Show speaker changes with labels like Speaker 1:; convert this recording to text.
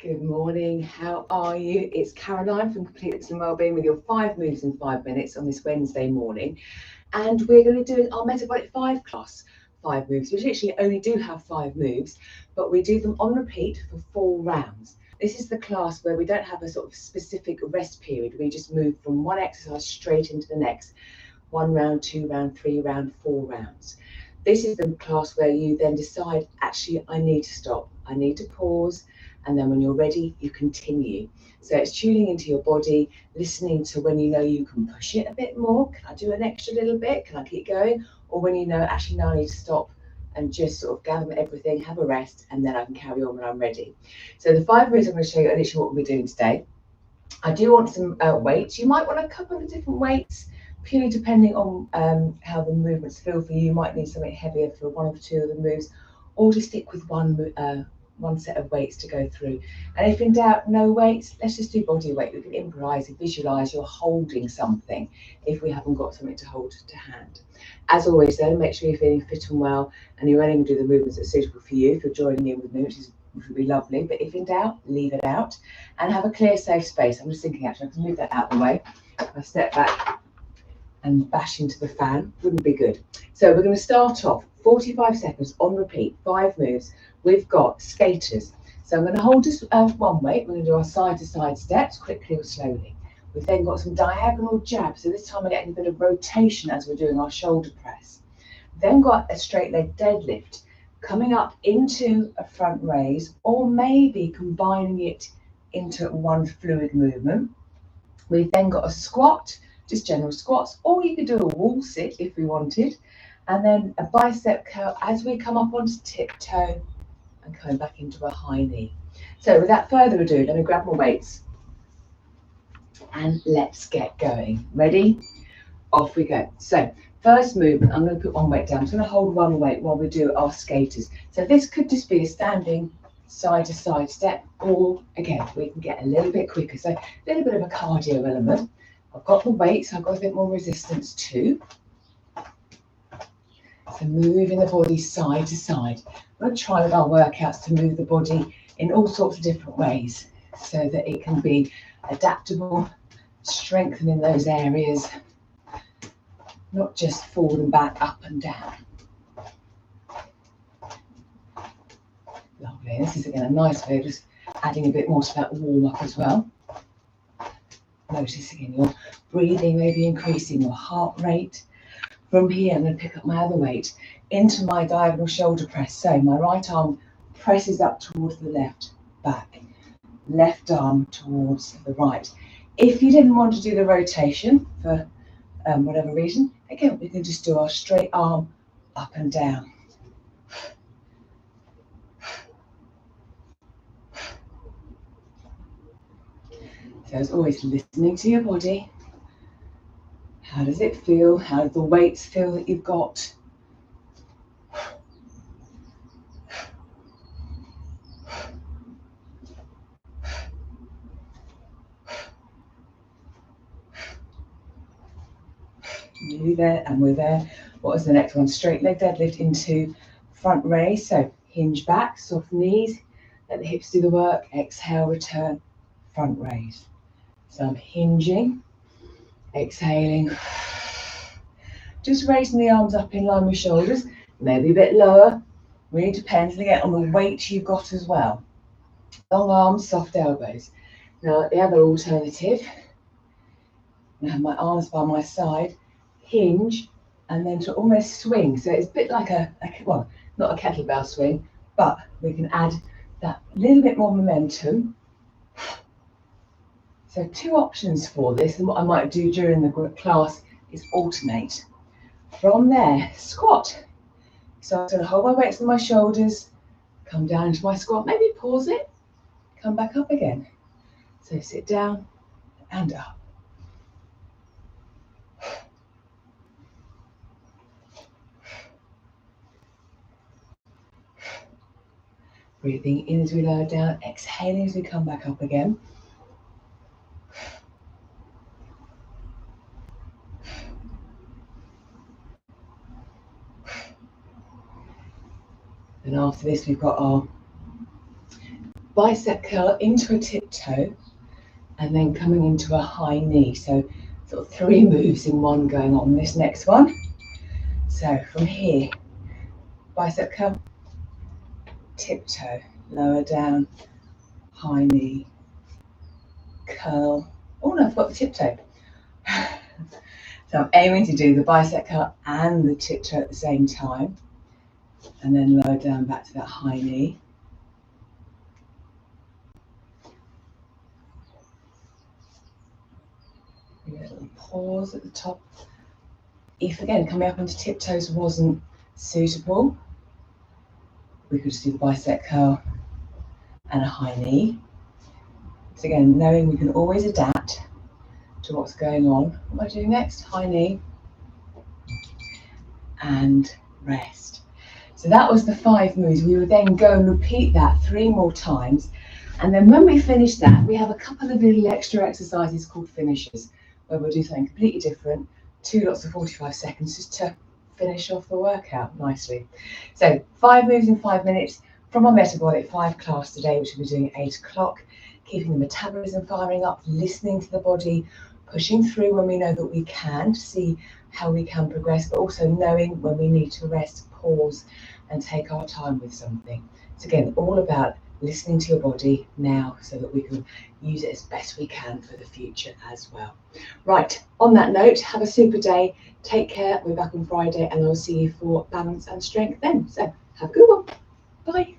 Speaker 1: Good morning, how are you? It's Caroline from Complete Excellent Wellbeing with your 5 moves in 5 minutes on this Wednesday morning. And we're going to do our Metabolic 5 class, 5 moves. We literally only do have 5 moves, but we do them on repeat for 4 rounds. This is the class where we don't have a sort of specific rest period. We just move from one exercise straight into the next. 1 round, 2 round, 3 round, 4 rounds. This is the class where you then decide, actually, I need to stop. I need to pause. And then when you're ready, you continue. So it's tuning into your body, listening to when you know you can push it a bit more. Can I do an extra little bit? Can I keep going? Or when you know, actually, now I need to stop and just sort of gather everything, have a rest, and then I can carry on when I'm ready. So the 5 moves I'm going to show you are literally what we're doing today. I do want some weights. You might want a couple of different weights, purely depending on how the movements feel for you. You might need something heavier for 1 or 2 of the moves, or just stick with one set of weights to go through. And if in doubt, no weights, let's just do body weight. We can improvise and visualize you're holding something if we haven't got something to hold to hand. As always though, make sure you're feeling fit and well and you're only going to do the movements that are suitable for you if you're joining in with me, which would be lovely. But if in doubt, leave it out and have a clear, safe space. I'm just thinking actually I can move that out of the way. If I step back and bash into the fan, wouldn't be good. So we're going to start off 45 seconds on repeat, 5 moves. We've got skaters. So I'm going to hold just one weight. We're going to do our side-to-side steps, quickly or slowly. We've then got some diagonal jabs. So this time we're getting a bit of rotation as we're doing our shoulder press. Then got a straight leg deadlift, coming up into a front raise, or maybe combining it into one fluid movement. We've then got a squat, just general squats, or you could do a wall sit if we wanted. And then a bicep curl as we come up onto tiptoe and coming back into a high knee. So without further ado, let me grab my weights and let's get going. Ready? Off we go. So first movement, I'm going to put one weight down. I'm going to hold one weight while we do our skaters. So this could just be a standing side to side step, or again, we can get a little bit quicker. So a little bit of a cardio element. I've got the weights, I've got a bit more resistance too. So moving the body side to side. We'll try with our workouts to move the body in all sorts of different ways so that it can be adaptable, strengthening those areas, not just falling back up and down. Lovely. This is again a nice way of just adding a bit more to that warm up as well. Notice again your breathing, maybe increasing your heart rate. From here, I'm going to pick up my other weight into my diagonal shoulder press. So my right arm presses up towards the left, back, left arm towards the right. If you didn't want to do the rotation for whatever reason, again, we can just do our straight arm up and down. So as always, listening to your body. How does it feel? How do the weights feel that you've got? Nearly there, and we're there. What was the next one? Straight leg deadlift into front raise. So hinge back, soft knees, let the hips do the work. Exhale, return, front raise. So I'm hinging, exhaling, just raising the arms up in line with shoulders, maybe a bit lower. Really depends again on the weight you've got as well. Long arms, soft elbows. Now the other alternative, I have my arms by my side, hinge, and then to almost swing. So it's a bit like well, not a kettlebell swing, but we can add that little bit more momentum. So 2 options for this, and what I might do during the class is alternate. From there, squat. So I'm going to hold my weights on my shoulders, come down into my squat, maybe pause it, come back up again. So sit down and up. Breathing in as we lower down, exhaling as we come back up again. And after this, we've got our bicep curl into a tiptoe and then coming into a high knee. So sort of 3 moves in one going on this next one. So from here, bicep curl, tiptoe, lower down, high knee, curl. Oh no, I've got the tiptoe. So I'm aiming to do the bicep curl and the tiptoe at the same time. And then lower down back to that high knee. A little pause at the top. If again coming up onto tiptoes wasn't suitable, we could just do the bicep curl and a high knee. So again, knowing we can always adapt to what's going on. What am I doing next? High knee and rest. So that was the 5 moves. We would then go and repeat that 3 more times. And then when we finish that, we have a couple of little extra exercises called finishers, where we'll do something completely different, 2 lots of 45 seconds just to finish off the workout nicely. So 5 moves in 5 minutes from our Metabolic 5 class today, which we'll be doing at 8 o'clock, keeping the metabolism firing up, listening to the body, pushing through when we know that we can, to see how we can progress, but also knowing when we need to rest, pause, and take our time with something. So again, all about listening to your body now so that we can use it as best we can for the future as well. Right, on that note, have a super day, take care, we're back on Friday and I'll see you for balance and strength then. So have a good one, bye.